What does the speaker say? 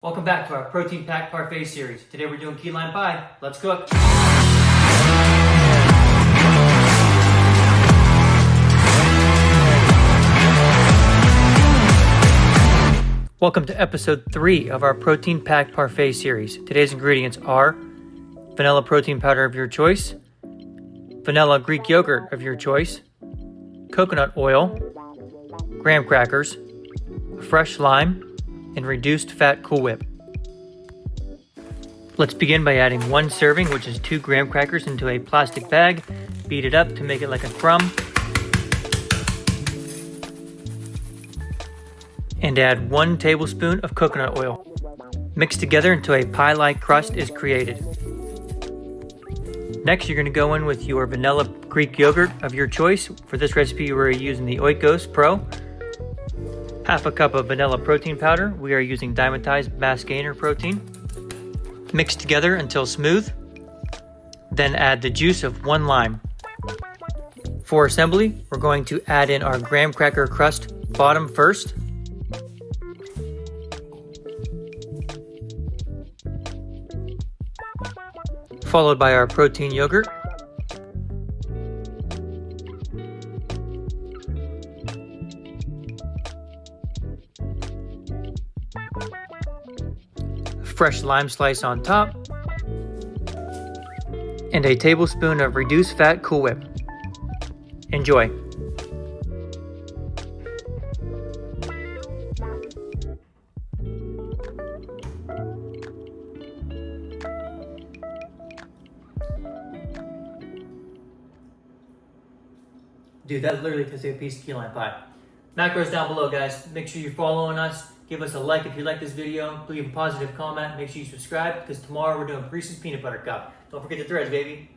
Welcome back to our protein packed parfait series. Today we're doing key lime pie. Let's cook. Welcome to episode 3 of our protein packed parfait series. Today's ingredients are vanilla protein powder of your choice, vanilla Greek yogurt of your choice, coconut oil, graham crackers, fresh lime, and reduced fat Cool Whip. Let's begin by adding 1 serving, which is 2 graham crackers, into a plastic bag. Beat it up to make it like a crumb. And add 1 tablespoon of coconut oil. Mix together until a pie-like crust is created. Next, you're going to go in with your vanilla Greek yogurt of your choice. For this recipe, we're using the OIKOS Pro. Half a cup of vanilla protein powder. We are using Dymatize mass gainer protein. Mix together until smooth. Then add the juice of 1 lime. For assembly, we're going to add in our graham cracker crust bottom first. Followed by our protein yogurt. Fresh lime slice on top, and a tablespoon of reduced fat Cool Whip. Enjoy. Dude, that literally tastes like a piece of key lime pie. Macros down below, guys. Make sure you're following us. Give us a like if you like this video. Leave a positive comment. Make sure you subscribe, because tomorrow we're doing Reese's Peanut Butter Cup. Don't forget the threads, baby.